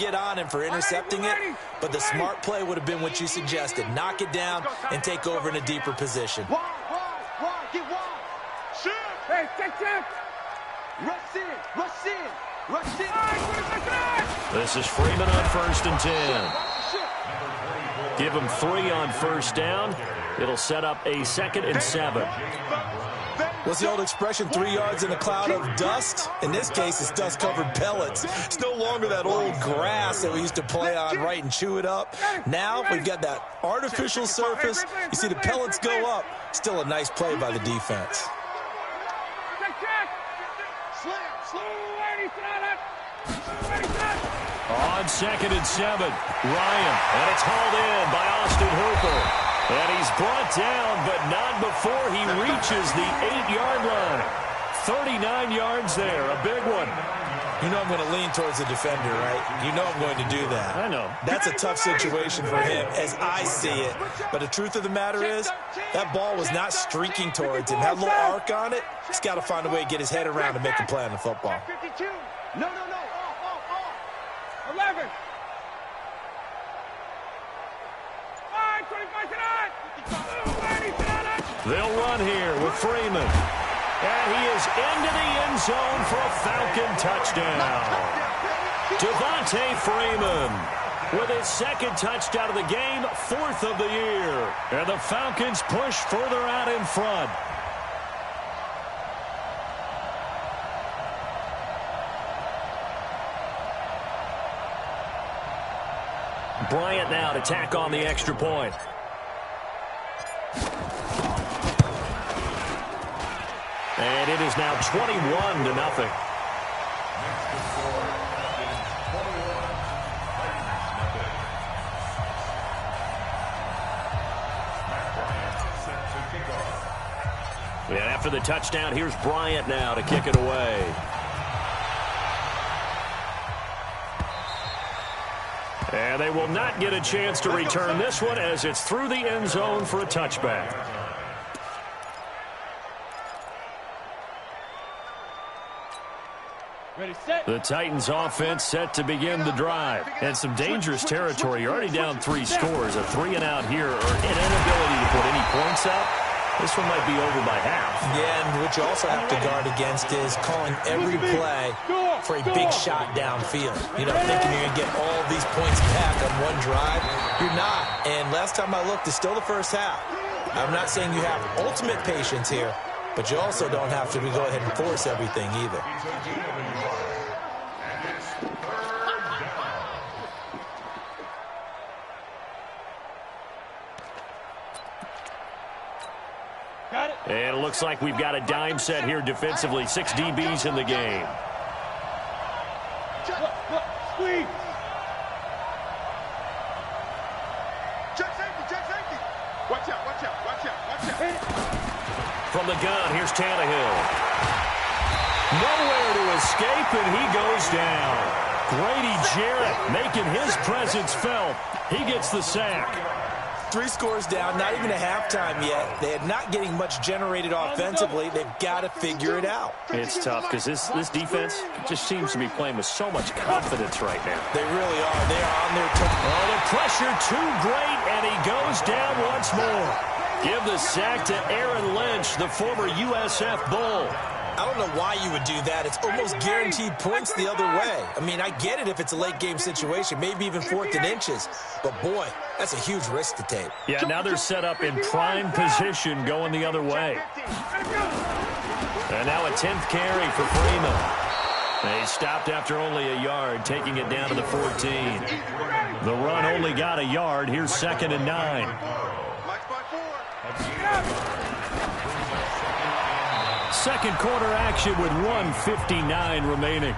get on him for intercepting it, but the smart play would have been what you suggested. Knock it down and take over in a deeper position. Get wide. Shoot. Hey, check. Rush in. This is Freeman on 1st and 10. Give him 3 on 1st down. It'll set up a 2nd and 7. What's the old expression, 3 yards in a cloud of dust? In this case, it's dust-covered pellets. It's no longer that old grass that we used to play on, right, and chew it up. Now we've got that artificial surface. You see the pellets go up. Still a nice play by the defense. On 2nd and 7, Ryan, and it's hauled in by Austin Hooper. And he's brought down, but not before he reaches the 8-yard line. 39 yards there, a big one. You know I'm going to lean towards the defender, right? You know I'm going to do that. I know. That's a tough situation for him as I see it. But the truth of the matter is, that ball was not streaking towards him. Had a little arc on it. He's got to find a way to get his head around and make a play on the football. No. 11. 25. They'll run here with Freeman. And he is into the end zone for a Falcon touchdown. Devontae Freeman with his 2nd touchdown of the game, 4th of the year. And the Falcons push further out in front. Bryant now to tack on the extra point. And it is now 21-0. And after the touchdown, here's Bryant now to kick it away. And they will not get a chance to return this one as it's through the end zone for a touchback. The Titans offense set to begin the drive. And some dangerous territory. You're already down 3 scores. A 3-and-out here or an inability to put any points up. This one might be over by half. Yeah, and what you also have to guard against is calling every play for a big shot downfield. You know, thinking you're going to get all these points back on one drive. You're not. And last time I looked, it's still the first half. I'm not saying you have ultimate patience here, but you also don't have to go ahead and force everything either. And it looks like we've got a dime set here defensively. 6 DBs in the game. Squeeze. Check safety. Watch out. From the gun, here's Tannehill. Nowhere to escape, and he goes down. Grady Jarrett making his presence felt. He gets the sack. 3 scores down, not even a halftime yet. They're not getting much generated offensively. They've got to figure it out. It's tough because this defense just seems to be playing with so much confidence right now. They really are. They are on their toes. Oh, the pressure too great, and he goes down once more. Give the sack to Aaron Lynch, the former USF Bull. I don't know why you would do that. It's almost guaranteed points the other way. I mean, I get it if it's a late-game situation, maybe even 4th and inches. But, boy, that's a huge risk to take. Yeah, now they're set up in prime position going the other way. And now a 10th carry for Freeman. He stopped after only a yard, taking it down to the 14. The run only got a yard. Here's 2nd and 9. Second quarter action with 1:59 remaining.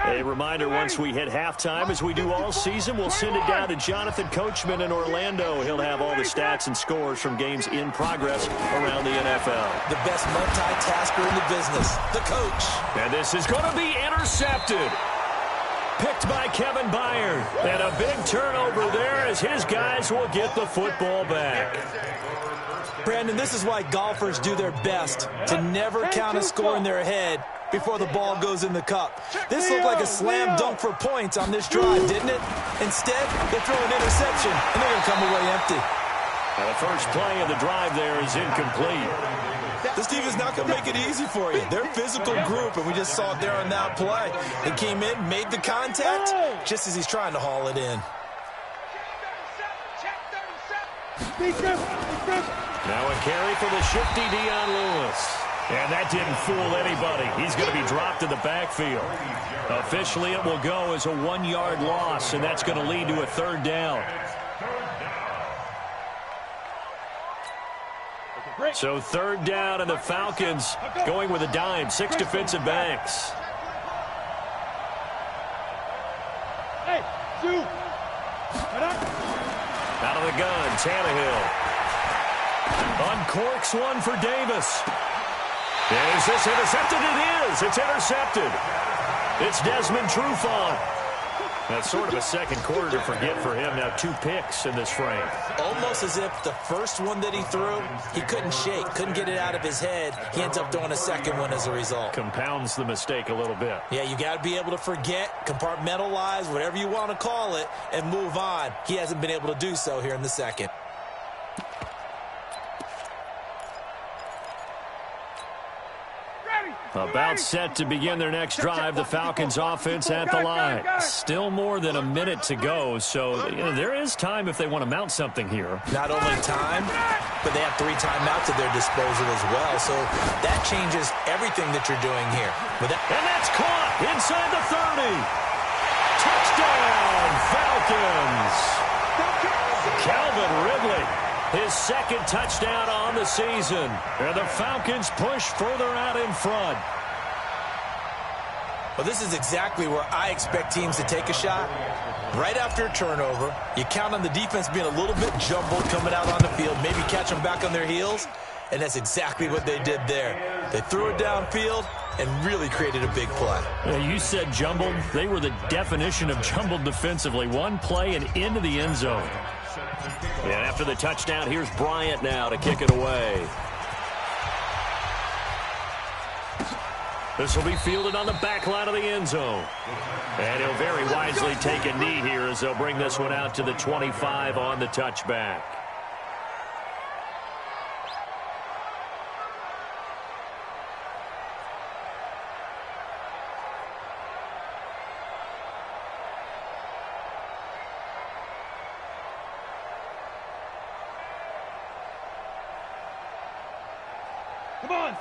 A reminder, once we hit halftime, as we do all season, we'll send it down to Jonathan Coachman in Orlando. He'll have all the stats and scores from games in progress around the NFL. The best multitasker in the business, the coach. And this is going to be intercepted. Picked by Kevin Byard. And a big turnover there as his guys will get the football back. Brandon, this is why golfers do their best to never count a score in their head before the ball goes in the cup. This looked like a slam dunk for points on this drive, didn't it? Instead, they throw an interception, and they're going to come away empty. Now the first play of the drive there is incomplete. This team is not going to make it easy for you. They're a physical group, and we just saw it there on that play. They came in, made the contact, just as he's trying to haul it in. Now a carry for the shifty Dion Lewis. And that didn't fool anybody. He's going to be dropped in the backfield. Officially, it will go as a 1-yard loss, and that's going to lead to a third down. So third down, and the Falcons going with a dime. 6 defensive backs. Out of the gun, Tannehill. Uncorks one for Davis. Is this intercepted? It is. It's intercepted. It's Desmond Trufant. That's sort of a second quarter to forget for him. Now 2 picks in this frame. Almost as if the first one that he threw, he couldn't shake, couldn't get it out of his head. He ends up throwing a second one as a result. Compounds the mistake a little bit. Yeah, you got to be able to forget, compartmentalize, whatever you want to call it, and move on. He hasn't been able to do so here in the second. About set to begin their next drive, the Falcons offense at the line. Still more than a minute to go, so there is time if they want to mount something here. Not only time, but they have 3 timeouts at their disposal as well, so that changes everything that you're doing here. And that's caught inside the 30. Touchdown, Falcons. Calvin Ridley, his second touchdown on the season. And the Falcons push further out in front. Well, this is exactly where I expect teams to take a shot. Right after a turnover, you count on the defense being a little bit jumbled coming out on the field, maybe catch them back on their heels, and that's exactly what they did there. They threw it downfield and really created a big play. You said jumbled. They were the definition of jumbled defensively. One play and into the end zone. And after the touchdown, here's Bryant now to kick it away. This will be fielded on the back line of the end zone. And he'll very wisely take a knee here as they'll bring this one out to the 25 on the touchback.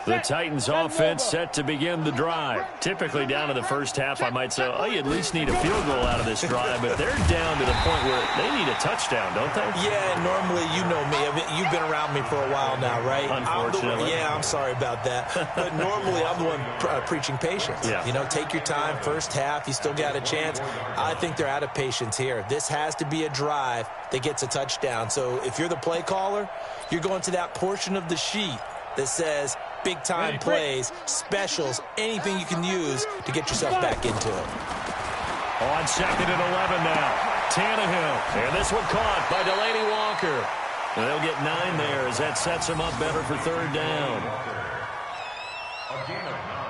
The Titans offense set to begin the drive. Typically down to the first half, I might say, oh, you at least need a field goal out of this drive, but they're down to the point where they need a touchdown, don't they? Yeah, normally, you know me. You've been around me for a while now, right? Unfortunately. I'm sorry about that. But normally, I'm the one preaching patience. Yeah. You know, take your time. First half, you still got a chance. I think they're out of patience here. This has to be a drive that gets a touchdown. So if you're the play caller, you're going to that portion of the sheet that says big-time plays, specials, anything you can use to get yourself back into it. On 2nd and 11 now. Tannehill. And this one caught by Delaney Walker. And they'll get 9 there as that sets him up better for third down.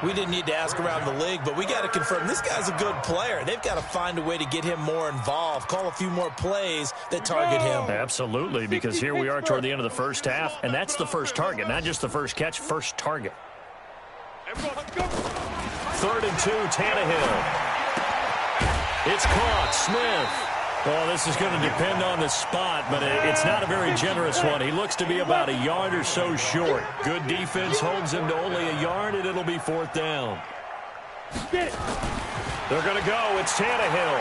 We didn't need to ask around the league, but we got to confirm this guy's a good player. They've got to find a way to get him more involved, call a few more plays that target him. Absolutely, because here we are toward the end of the first half, and that's the first target, not just the first catch, first target. 3rd and 2, Tannehill. It's caught, Smith. Well, this is going to depend on the spot, but it's not a very generous one. He looks to be about a yard or so short. Good defense holds him to only a yard, and it'll be 4th down. They're going to go. It's Tannehill.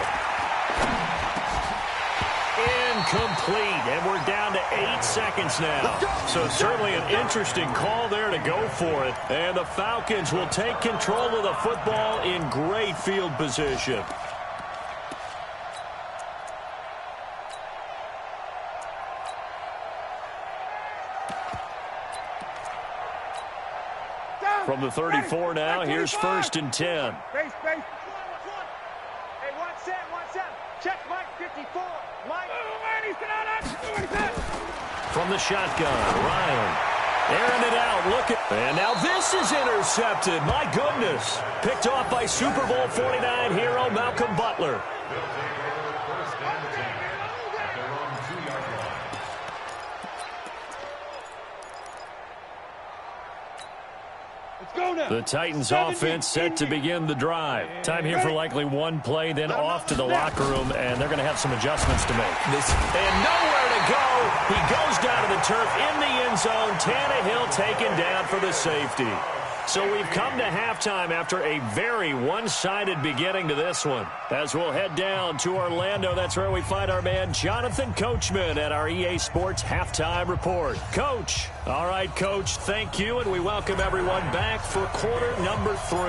Incomplete, and we're down to 8 seconds now. So certainly an interesting call there to go for it. And the Falcons will take control of the football in great field position. From the 34 now, here's 1st and 10. Base. Hey, one set. Check Mike 54. Mike. from the shotgun. Ryan airing it out. And now this is intercepted. My goodness. Picked off by Super Bowl 49 hero Malcolm Butler. The Titans offense set to begin the drive. Time here for likely one play, then off to the locker room, and they're going to have some adjustments to make. And nowhere to go. He goes down to the turf in the end zone. Tannehill taken down for the safety. So we've come to halftime after a very one-sided beginning to this one. As we'll head down to Orlando, that's where we find our man Jonathan Coachman at our EA Sports Halftime Report. Coach. All right, Coach, thank you, and we welcome everyone back for quarter number 3.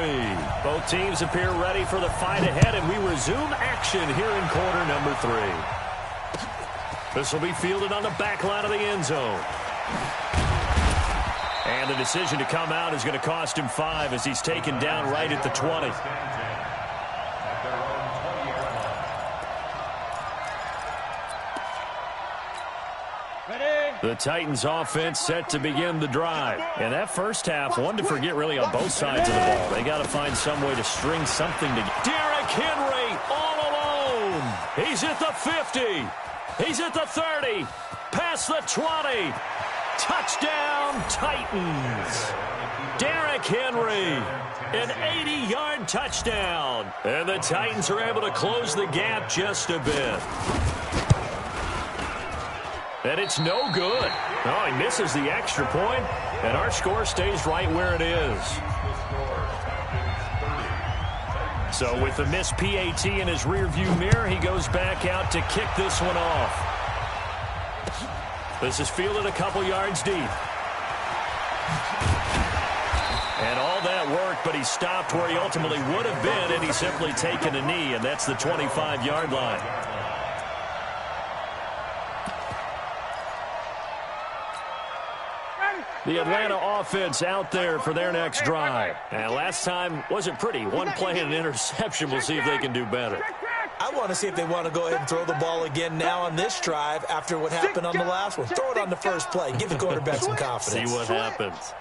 Both teams appear ready for the fight ahead, and we resume action here in quarter number 3. This will be fielded on the back line of the end zone. And the decision to come out is going to cost him 5 as he's taken down right at the 20. The Titans offense set to begin the drive. And that first half, one to forget really on both sides of the ball. They got to find some way to string something together. Derrick Henry all alone. He's at the 50. He's at the 30. Past the 20. Touchdown, Titans. Derrick Henry, an 80-yard touchdown. And the Titans are able to close the gap just a bit. And it's no good. Oh, he misses the extra point, and our score stays right where it is. So with the missed PAT in his rearview mirror, he goes back out to kick this one off. This is fielded a couple yards deep. And all that work, but he stopped where he ultimately would have been, and he's simply taken a knee, and that's the 25-yard line. The Atlanta offense out there for their next drive. And last time wasn't pretty. One play and an interception. We'll see if they can do better. I want to see if they want to go ahead and throw the ball again now on this drive after what happened on the last one. Throw it on the first play. Give the quarterback some confidence. See what happens.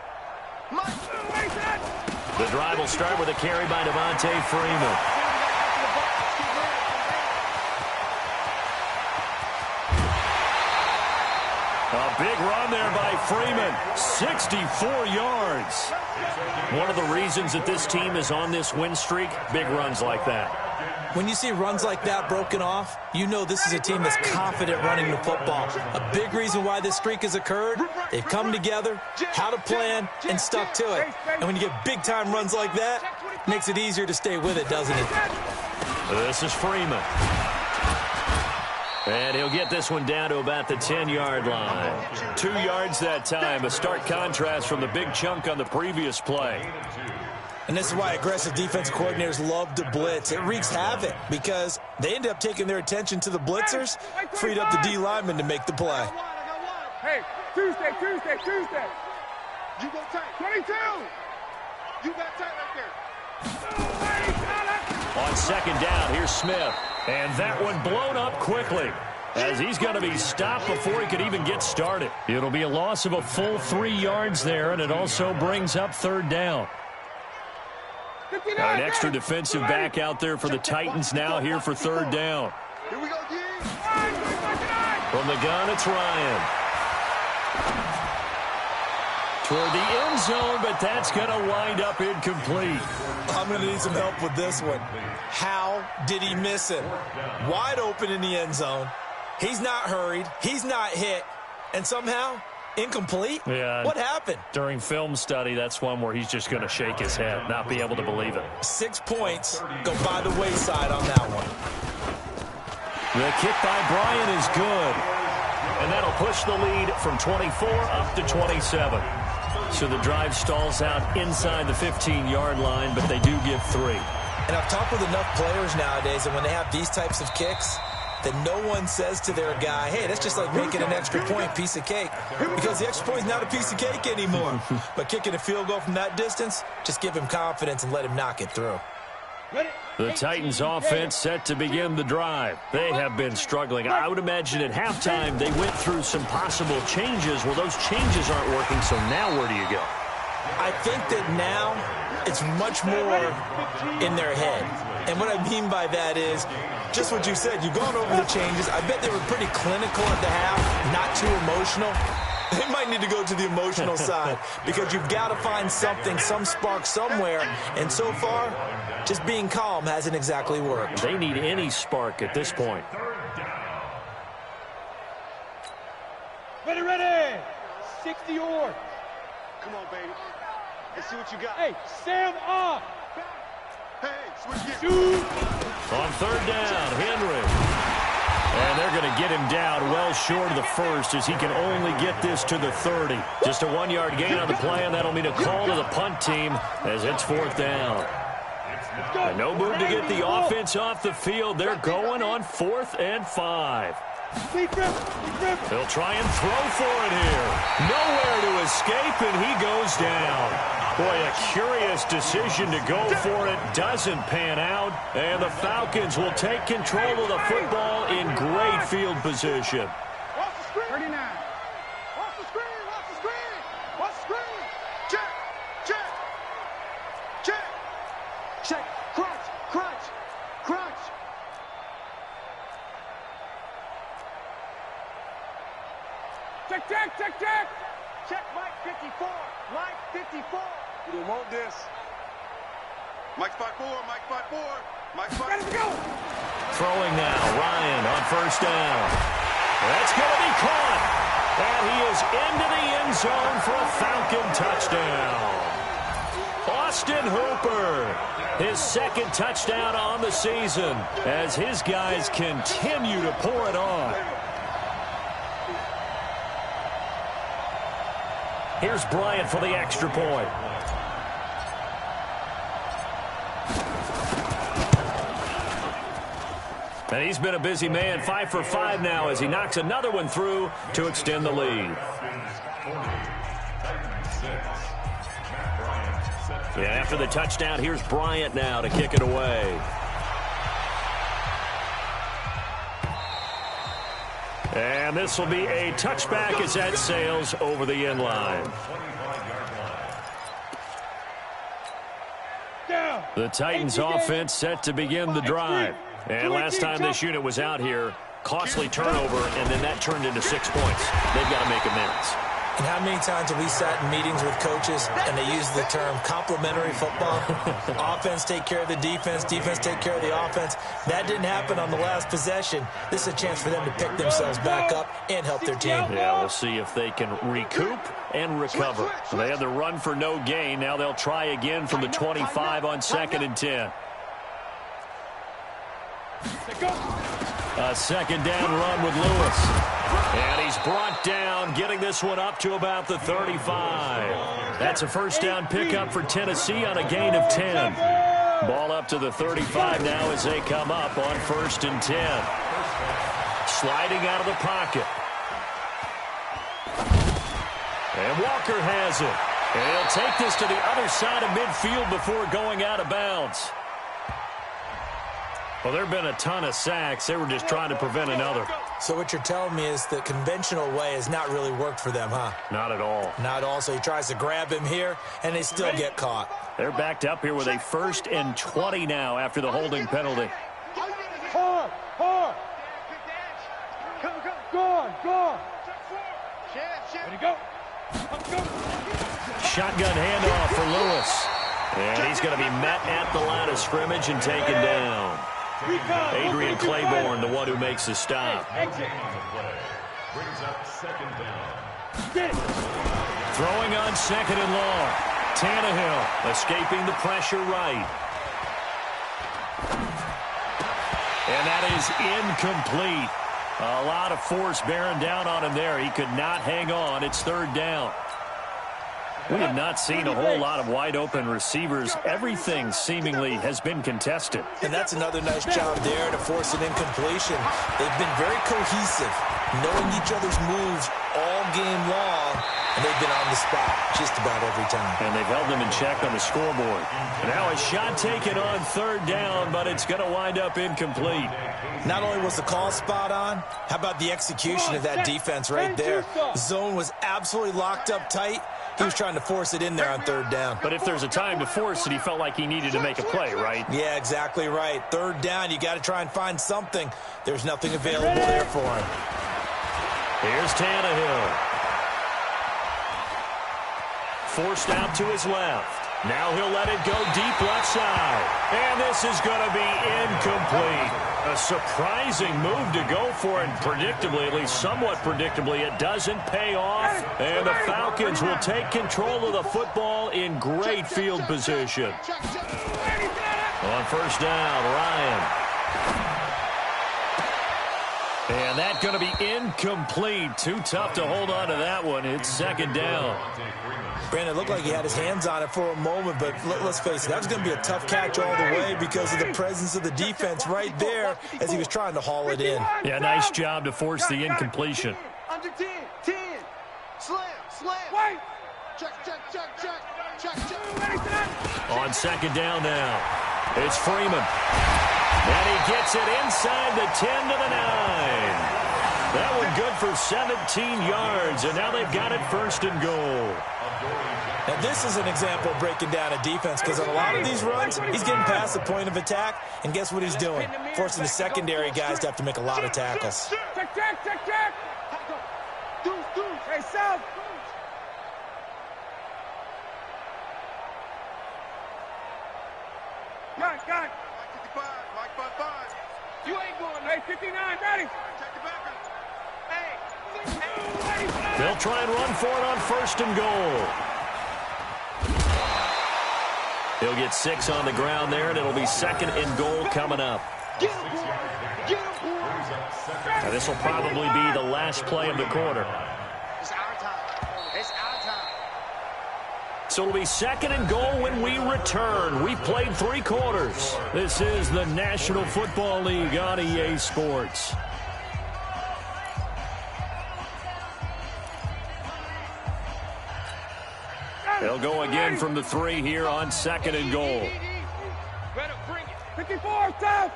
The drive will start with a carry by Devontae Freeman. A big run there by Freeman. 64 yards. One of the reasons that this team is on this win streak, big runs like that. When you see runs like that broken off, you know this is a team that's confident running the football. A big reason why this streak has occurred, they've come together, had a plan, and stuck to it. And when you get big-time runs like that, it makes it easier to stay with it, doesn't it? This is Freeman. And he'll get this one down to about the 10-yard line. 2 yards that time, a stark contrast from the big chunk on the previous play. And this is why aggressive defensive coordinators love to blitz. It wreaks havoc because they end up taking their attention to the blitzers, freed up the D lineman to make the play. Hey, Tuesday. You go tight. 22. You got tight right there. On second down, here's Smith. And that one blown up quickly as he's going to be stopped before he could even get started. It'll be a loss of a full 3 yards there, and it also brings up third down. An extra defensive back out there for the Titans now here for third down. Here we go, From the gun, it's Ryan. Toward the end zone, but that's going to wind up incomplete. I'm going to need some help with this one. How did he miss it? Wide open in the end zone. He's not hurried. He's not hit. And somehow, incomplete? Yeah. What happened? During film study, that's one where he's just going to shake his head, not be able to believe it. 6 points go by the wayside on that one. The kick by Bryant is good. And that'll push the lead from 24 up to 27. So the drive stalls out inside the 15-yard line, but they do give 3. And I've talked with enough players nowadays, and when they have these types of kicks, that no one says to their guy, hey, that's just like making an extra point, piece of cake. Because the extra point is not a piece of cake anymore. But kicking a field goal from that distance, just give him confidence and let him knock it through. The Titans offense set to begin the drive. They have been struggling. I would imagine at halftime they went through some possible changes. Well, those changes aren't working, so now where do you go? I think that now it's much more in their head. And what I mean by that is just what you said. You've gone over the changes. I bet they were pretty clinical at the half, not too emotional. They might need to go to the emotional side because you've got to find something, some spark somewhere. And so far, just being calm hasn't exactly worked. They need any spark at this point. Ready. 60 yards. Come on, baby. Let's see what you got. Hey, Sam off. Hey, switch it. Shoot. On third down, Henry. And they're going to get him down well short of the first as he can only get this to the 30. Just a 1-yard gain on the play, and that'll mean a call to the punt team as it's fourth down. And no move to get the offense off the field. They're going on 4th and 5. They'll try and throw for it here. Nowhere to escape, and he goes down. Boy, a curious decision to go for it. Doesn't pan out. And the Falcons will take control of the football in great field position. Watch the screen. 39. Watch the screen. Watch the screen. Watch the screen. Check. Check. Check. Check. Crunch. Crunch. Crunch. Check, check, check, check. Check Mike 54. Mike 54. We didn't want this. Mike spot 4. Mike spot 4. Mike spot. Let's go. Throwing now. Ryan on first down. That's going to be caught. And he is into the end zone for a Falcon touchdown. Austin Hooper, his second touchdown on the season as his guys continue to pour it on. Here's Bryant for the extra point. And he's been a busy man, 5 for 5 now as he knocks another one through to extend the lead. Yeah, after the touchdown, here's Bryant now to kick it away. And this will be a touchback as that sails over the end line. The Titans offense set to begin the drive. And last time this unit was out here, costly turnover, and then that turned into 6 points. They've got to make amends. And how many times have we sat in meetings with coaches and they use the term complementary football? Offense take care of the defense, defense take care of the offense. That didn't happen on the last possession. This is a chance for them to pick themselves back up and help their team. Yeah, we'll see if they can recoup and recover. They had the run for no gain. Now they'll try again from the 25 on 2nd and 10. A second down run with Lewis. And he's brought down, getting this one up to about the 35. That's a first down pickup for Tennessee on a gain of 10. Ball up to the 35 now as they come up on 1st and 10. Sliding out of the pocket. And Walker has it. And he'll take this to the other side of midfield before going out of bounds. Well, there have been a ton of sacks. They were just trying to prevent another. So what you're telling me is the conventional way has not really worked for them, huh? Not at all. Not at all. So he tries to grab him here, and they still get caught. They're backed up here with a 1st and 20 now after the holding penalty. Hard. Go on. Ready, go. Shotgun handoff for Lewis. And he's going to be met at the line of scrimmage and taken down. Adrian Claiborne, the one who makes the stop. Throwing on 2nd and long. Tannehill escaping the pressure right. And that is incomplete. A lot of force bearing down on him there. He could not hang on. It's 3rd down. We have not seen a whole lot of wide-open receivers. Everything seemingly has been contested. And that's another nice job there to force an incompletion. They've been very cohesive, knowing each other's moves all game long, and they've been on the spot just about every time. And they've held them in check on the scoreboard. And now a shot taken on third down, but it's going to wind up incomplete. Not only was the call spot on, how about the execution of that defense right there? The zone was absolutely locked up tight. He was trying to force it in there on third down. But if there's a time to force it, he felt like he needed to make a play, right? Yeah, exactly right. Third down, you got to try and find something. There's nothing available there for him. Here's Tannehill. Forced out to his left. Now he'll let it go deep left side. And this is going to be incomplete. A surprising move to go for it. Predictably, at least somewhat predictably, it doesn't pay off. And the Falcons will take control of the football in great field position. On first down, Ryan. And that's going to be incomplete. Too tough to hold on to that one. It's second down. Brandon, it looked like he had his hands on it for a moment, but let's face it, that was going to be a tough catch all the way because of the presence of the defense right there as he was trying to haul it in. Yeah, nice job to force the incompletion. Under 10, 10. Slam, slam. Wait. Check. On second down now, it's Freeman. And he gets it inside the 10 to the 9. That one good for 17 yards, and now they've got it first and goal. Now, this is an example of breaking down a defense because on a lot of these runs, he's getting past the point of attack, and guess what he's doing? Forcing the secondary guys to have to make a lot of tackles. Check. Deuce. Hey, South. Got. Mike 55. You ain't going. Hey, 59, ready. Check the back up. Hey. They'll try and run for it on first and goal. He'll get 6 on the ground there, and it'll be second and goal coming up. Get him, boy. Now, this will probably be the last play of the quarter. It's our time. So it'll be second and goal when we return. We've played 3 quarters. This is the National Football League on EA Sports. They'll go again from the 3 here on second and goal. Better bring it. 54, South.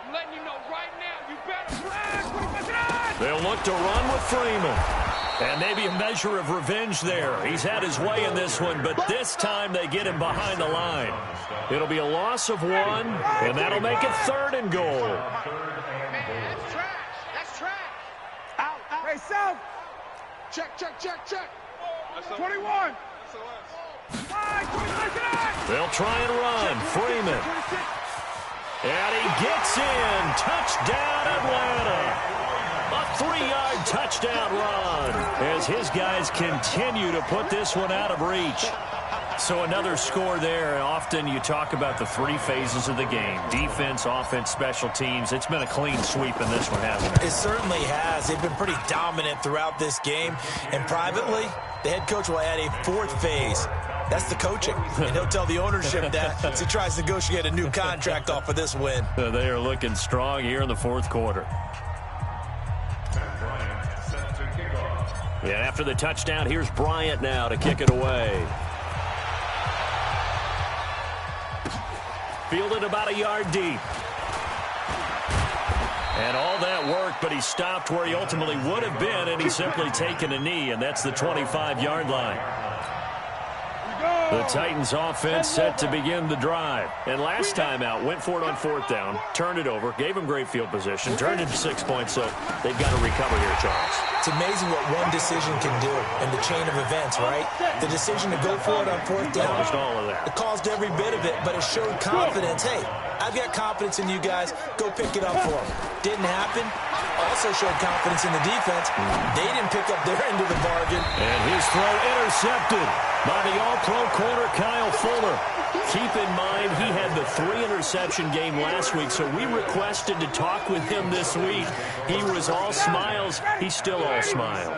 I'm letting you know right now, you better press. They'll look to run with Freeman. And maybe a measure of revenge there. He's had his way in this one, but this time they get him behind the line. It'll be a loss of 1, and that'll make it third and goal. Man, that's trash. Out. Hey, South. Check. 21. They'll try and run. Freeman. And he gets in. Touchdown, Atlanta. A 3-yard touchdown run as his guys continue to put this one out of reach. So another score there. Often you talk about the 3 phases of the game. Defense, offense, special teams. It's been a clean sweep in this one, hasn't it? It certainly has. They've been pretty dominant throughout this game. And privately, the head coach will add a 4th phase. That's the coaching. And he'll tell the ownership that as he tries to negotiate a new contract off of this win. They are looking strong here in the 4th quarter. And after the touchdown, here's Bryant now to kick it away. Fielded about a yard deep. And all that worked, but he stopped where he ultimately would have been, and he's simply taken a knee, and that's the 25-yard line. The Titans offense set to begin the drive. And last time out, went for it on 4th down, turned it over, gave him great field position, turned it to 6 points, so they've got to recover here, Charles. It's amazing what one decision can do in the chain of events, right? The decision to go for it on 4th down. Caused all of that. It caused every bit of it, but it showed confidence. Hey, I've got confidence in you guys. Go pick it up for them. Didn't happen. Also showed confidence in the defense. They didn't pick up their end of the bargain. And his throw intercepted by the all-pro corner, Kyle Fuller. Keep in mind, he had the 3-interception game last week, so we requested to talk with him this week. He was all smiles. He's still all smile.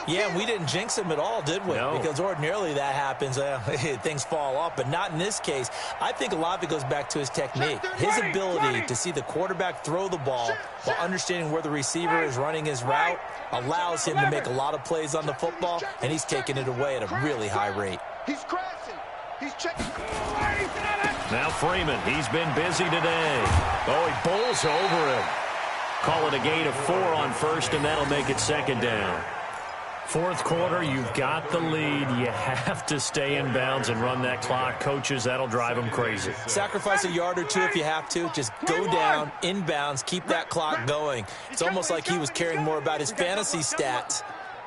Yeah, and we didn't jinx him at all, did we? No. Because ordinarily that happens. Things fall off, but not in this case. I think a lot of it goes back to his technique. His ability to see the quarterback throw the ball while understanding where the receiver is running his route allows him to make a lot of plays on the football, and he's taking it away at a really high rate. He's crashing. He's checking. Now Freeman, he's been busy today. Oh, he bowls over him. Call it a gain of 4 on first, and that'll make it second down. Fourth quarter, you've got the lead. You have to stay in bounds and run that clock. Coaches, that'll drive them crazy. Sacrifice a yard or two if you have to. Just go down, in bounds, keep that clock going. It's almost like he was caring more about his fantasy stats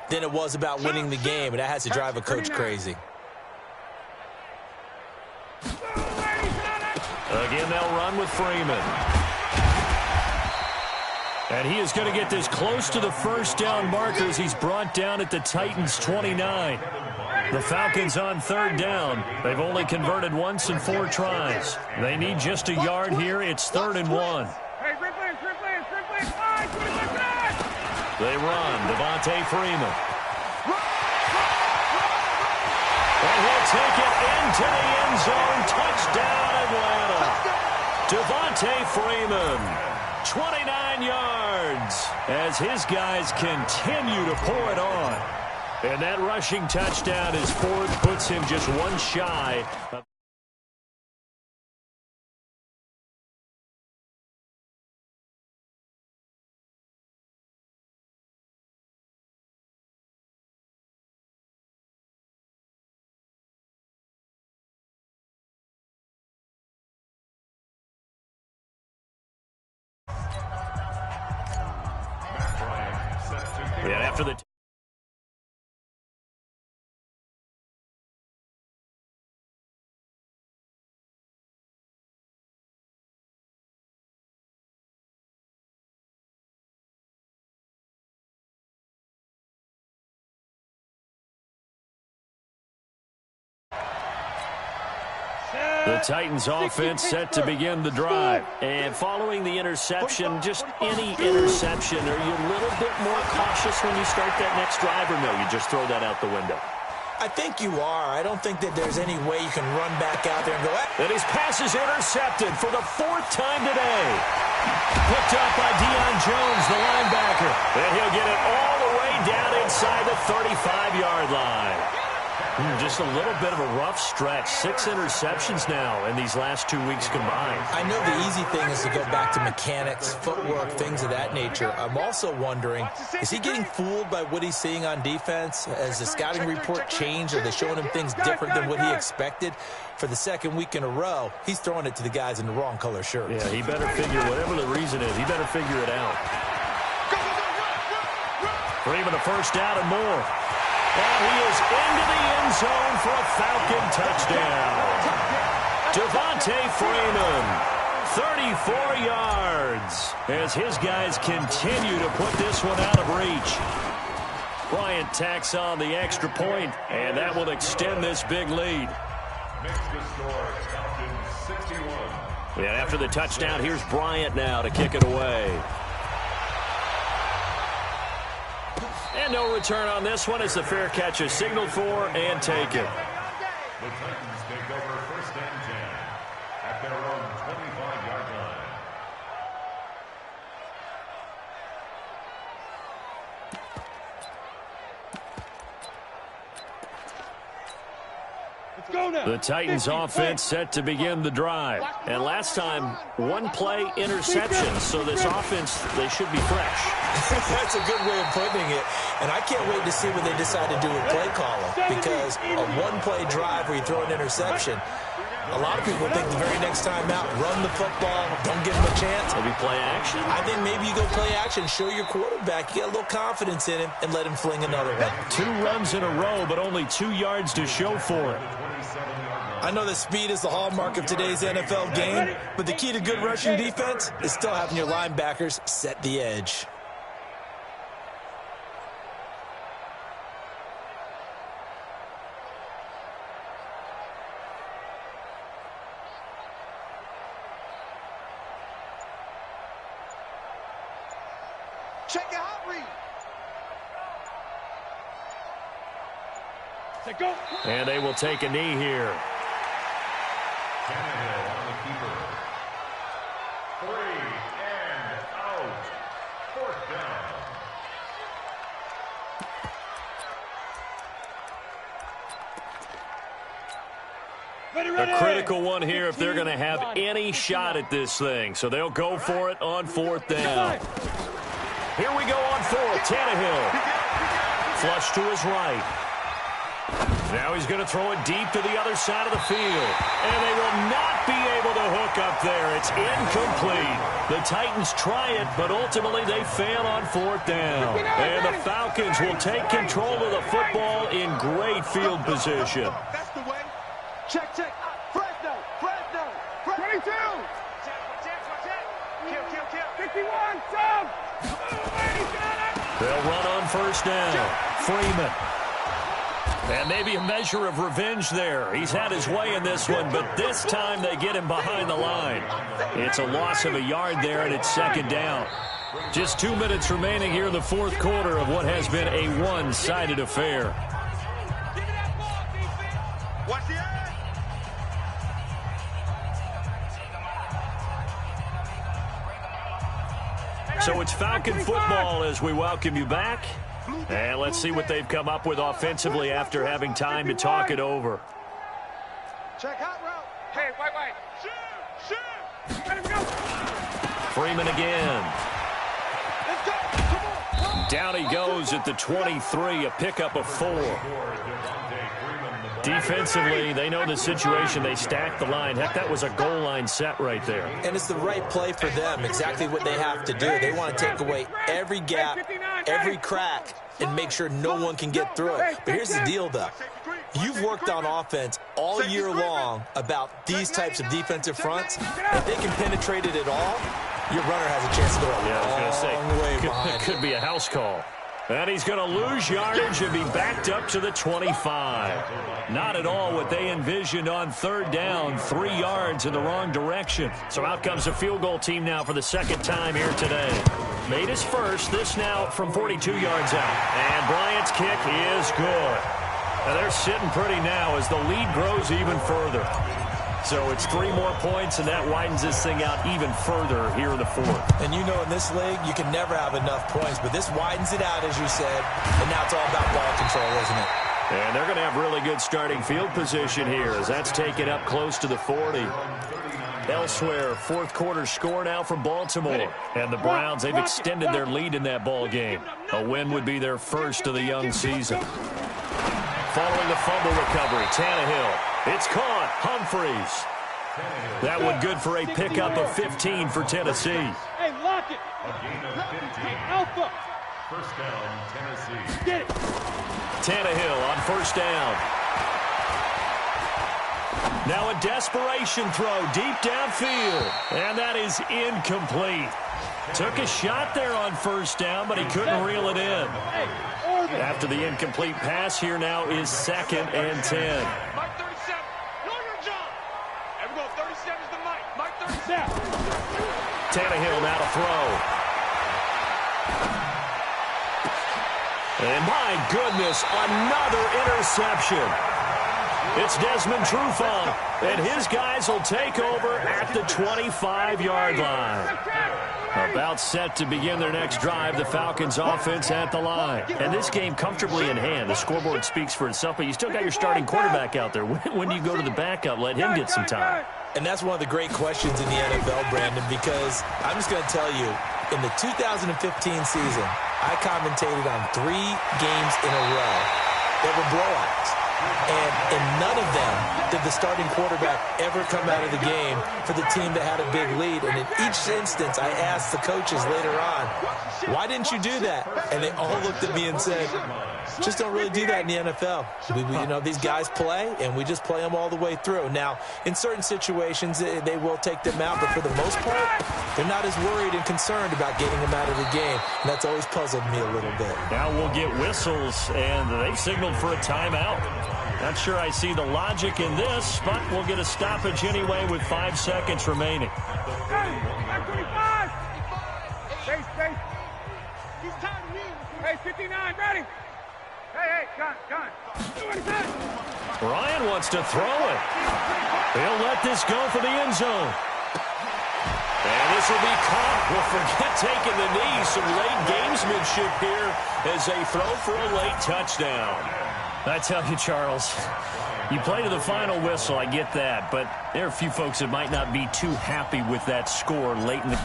than it was about winning the game, and that has to drive a coach crazy. Again, they'll run with Freeman. And he is going to get this close to the first down marker as he's brought down at the Titans' 29. The Falcons on third down. They've only converted once in 4 tries. They need just a yard here. It's 3rd and 1. They run. Devontae Freeman. And he'll take it into the end zone. Touchdown, Atlanta. Devontae Freeman. 29 yards as his guys continue to pour it on. And that rushing touchdown is 4th, puts him just 1 shy. And after the Titans offense set to begin the drive. And following the interception, just any interception, are you a little bit more cautious when you start that next drive, or no, you just throw that out the window? I think you are. I don't think that there's any way you can run back out there and go, And his pass is intercepted for the 4th time today. Picked up by Deion Jones, the linebacker. And he'll get it all the way down inside the 35-yard line. Just a little bit of a rough stretch. 6 interceptions now in these last 2 weeks combined. I know the easy thing is to go back to mechanics, footwork, things of that nature. I'm also wondering, is he getting fooled by what he's seeing on defense? Has the scouting report changed? Are they showing him things different than what he expected? For the 2nd week in a row, he's throwing it to the guys in the wrong color shirts. Yeah, he better figure, whatever the reason is, he better figure it out. Freeman a first down and more. And he is into the end zone for a Falcon touchdown. Devontae Freeman, 34 yards, as his guys continue to put this one out of reach. Bryant tacks on the extra point, and that will extend this big lead. And after the touchdown, here's Bryant now to kick it away. And no return on this one as the fair catch is signaled for and taken. The Titans take over 1st and 10 at their own 25-yard line. The Titans offense set to begin the drive. And last time, 1 play interception. So this offense, they should be fresh. That's a good way of putting it. And I can't wait to see what they decide to do with play calling. Because a 1-play drive where you throw an interception, a lot of people think the very next time out, run the football, don't give him a chance. Maybe play action? I think maybe you go play action, show your quarterback, you get a little confidence in him, and let him fling another one. 2 runs in a row, but only 2 yards to show for it. I know that speed is the hallmark of today's NFL game, but the key to good rushing defense is still having your linebackers set the edge. Check your hot read. And they will take a knee here. Tannehill on the keeper. 3 and out. 4th down. A critical one here if they're going to have any shot at this thing. So they'll go for it on 4th down. Here we go on 4th. Tannehill. Flush to his right. Now he's going to throw it deep to the other side of the field. And they will not be able to hook up there. It's incomplete. The Titans try it, but ultimately they fail on 4th down. And the Falcons will take control of the football in great field position. That's the way. Check. Fresno. 22. Kill. 51. Sub. They'll run on 1st down. Freeman. And maybe a measure of revenge there. He's had his way in this one, but this time they get him behind the line. It's a loss of a yard there, and it's 2nd down. Just 2 minutes remaining here in the 4th quarter of what has been a one-sided affair. Watch the eye. So it's Falcon football as we welcome you back. And let's see what they've come up with offensively after having time to talk it over. Check hot route. Hey, white. Shoot. Let him go. Freeman again. Let's go. Come on. Down he goes at the 23, a pickup of 4. Defensively, they know the situation. They stack the line. Heck, that was a goal line set right there. And it's the right play for them, exactly what they have to do. They want to take away every gap, every crack, and make sure no one can get through it. But here's the deal, though. You've worked on offense all year long about these types of defensive fronts. If they can penetrate it at all, your runner has a chance to go a long way behind. It could be a house call. And he's going to lose yardage and be backed up to the 25. Not at all what they envisioned on 3rd down. 3 yards in the wrong direction. So out comes a field goal team now for the 2nd time here today. Made his first. This now from 42 yards out. And Bryant's kick is good. Now they're sitting pretty now as the lead grows even further. So it's 3 more points, and that widens this thing out even further here in the 4th. And you know in this league, you can never have enough points, but this widens it out, as you said, and now it's all about ball control, isn't it? And they're going to have really good starting field position here as that's taken up close to the 40. Elsewhere, 4th quarter score now from Baltimore. And the Browns, they've extended their lead in that ball game. A win would be their first of the young season. Following the fumble recovery, Tannehill. It's caught. Humphreys. That one good for a pickup of 15 for Tennessee. Hey, lock it. A gain of 15. Alpha. 1st down, Tennessee. Get it. Tannehill on 1st down. Now a desperation throw deep downfield. And that is incomplete. Took a shot there on 1st down, but he couldn't reel it in. After the incomplete pass, here now is 2nd and 10. Mike 37. Know your job. There we go. 37 is the Mike. Mike 37. Tannehill now to throw. And my goodness, another interception. It's Desmond Trufant, and his guys will take over at the 25-yard line. About set to begin their next drive, the Falcons offense at the line. And this game comfortably in hand. The scoreboard speaks for itself, but you still got your starting quarterback out there. When do you go to the backup? Let him get some time. And that's one of the great questions in the NFL, Brandon, because I'm just going to tell you, in the 2015 season, I commentated on 3 games in a row that were blowouts. And in none of them did the starting quarterback ever come out of the game for the team that had a big lead. And in each instance, I asked the coaches later on, why didn't you do that? And they all looked at me and said, just don't really do that in the NFL. You know, these guys play, and we just play them all the way through. Now, in certain situations, they will take them out, but for the most part, they're not as worried and concerned about getting them out of the game. And that's always puzzled me a little bit. Now we'll get whistles, and they signaled for a timeout. Not sure I see the logic in this, but we'll get a stoppage anyway with 5 seconds remaining. Hey, 25. Stay. He's tired of me. Hey, 59, ready. Hey, gun. Ryan wants to throw it. He'll let this go for the end zone. And this will be caught. Well, forget taking the knee. Some late gamesmanship here as they throw for a late touchdown. I tell you, Charles, you play to the final whistle, I get that, but there are a few folks that might not be too happy with that score late in the...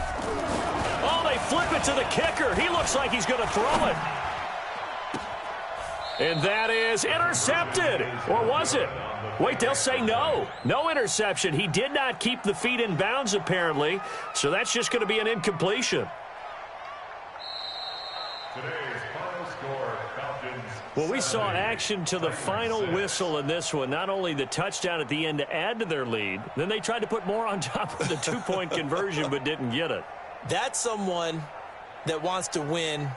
Oh, they flip it to the kicker. He looks like he's going to throw it. And that is intercepted. Or was it? Wait, they'll say no. No interception. He did not keep the feet in bounds, apparently, so that's just going to be an incompletion. Today's final score, Falcons. Well, we saw action to the final whistle in this one. Not only the touchdown at the end to add to their lead, then they tried to put more on top of the two-point conversion but didn't get it. That's someone that wants to win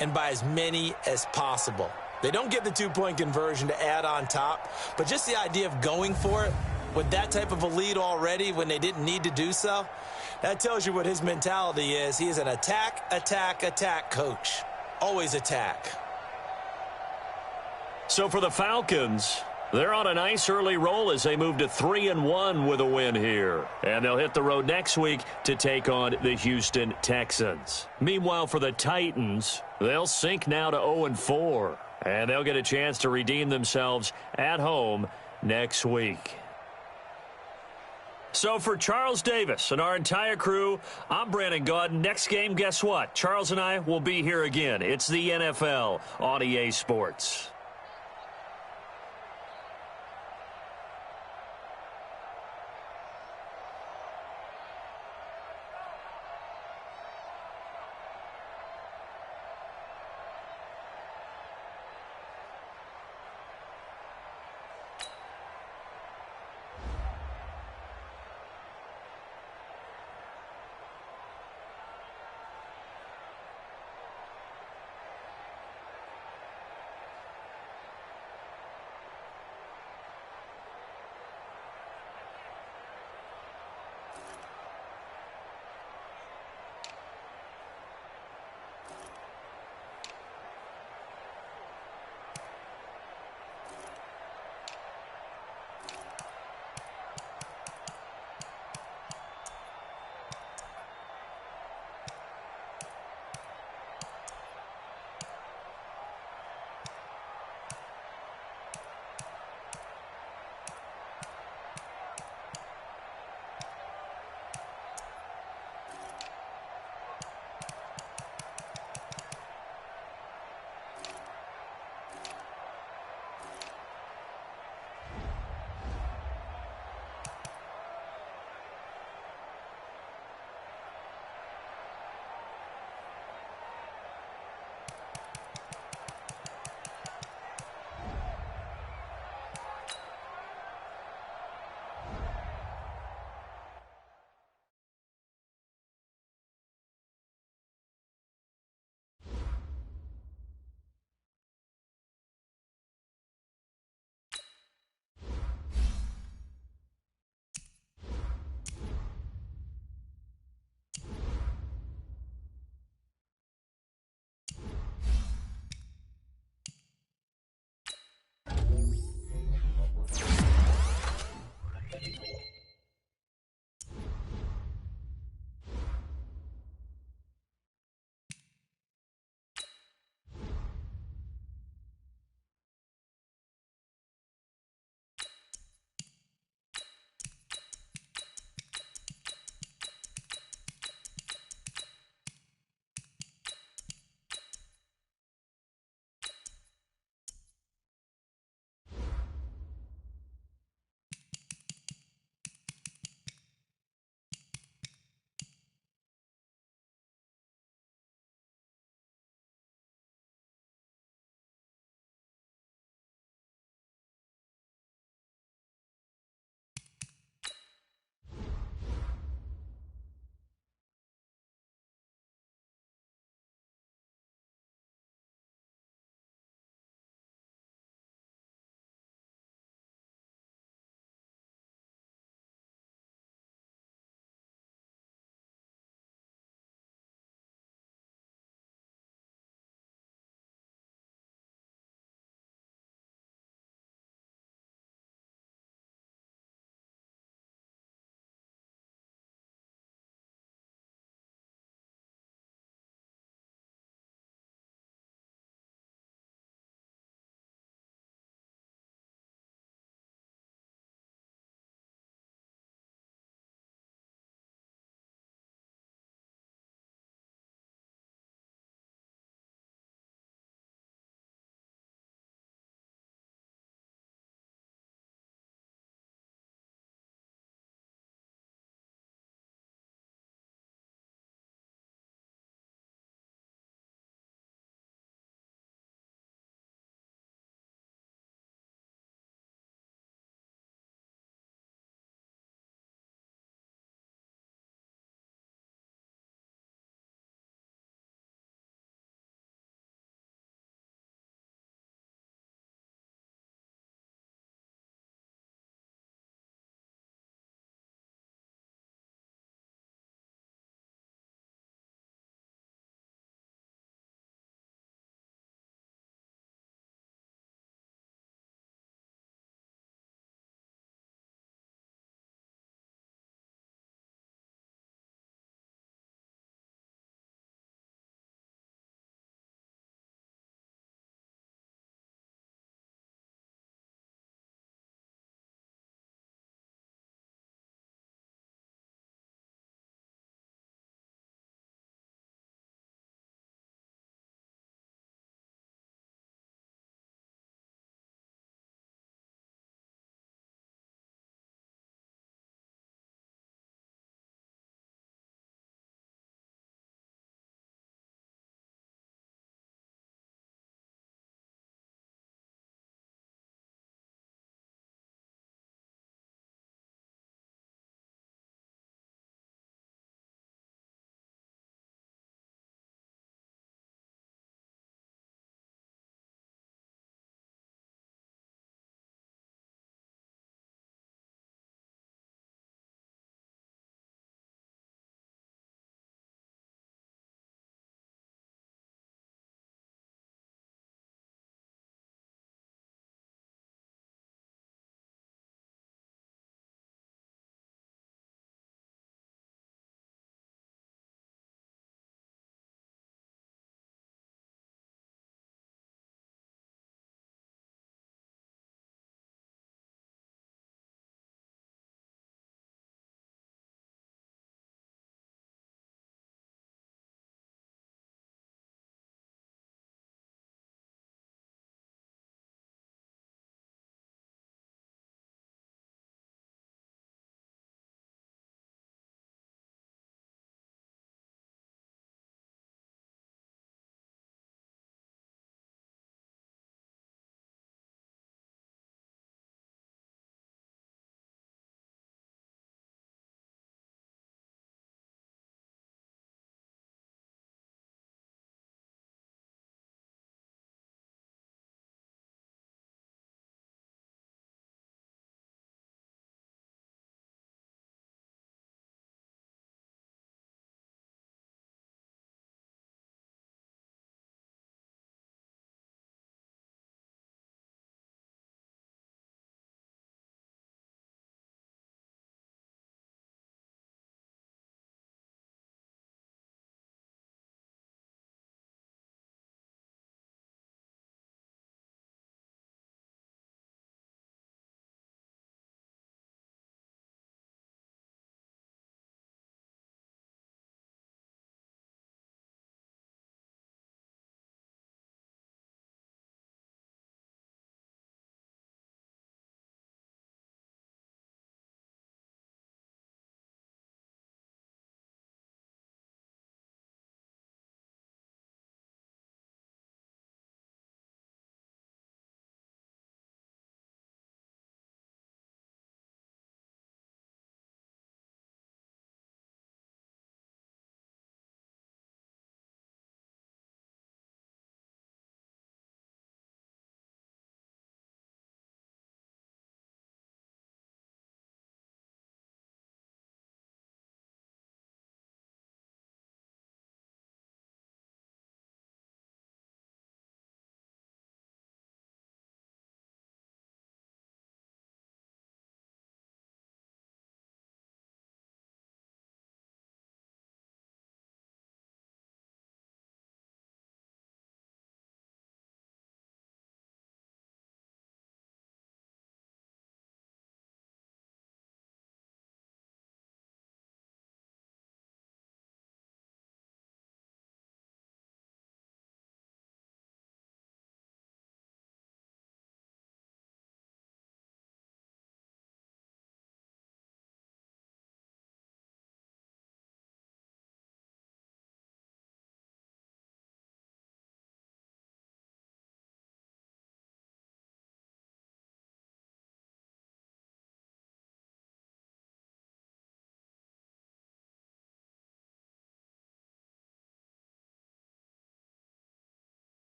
and by as many as possible. They don't get the two-point conversion to add on top, but just the idea of going for it with that type of a lead already when they didn't need to do so, that tells you what his mentality is. He is an attack coach. Always attack. So for the Falcons, they're on a nice early roll as they move to 3-1 with a win here. And they'll hit the road next week to take on the Houston Texans. Meanwhile, for the Titans, they'll sink now to 0-4. And they'll get a chance to redeem themselves at home next week. So for Charles Davis and our entire crew, I'm Brandon Gaudin. Next game, guess what? Charles and I will be here again. It's the NFL on EA Sports.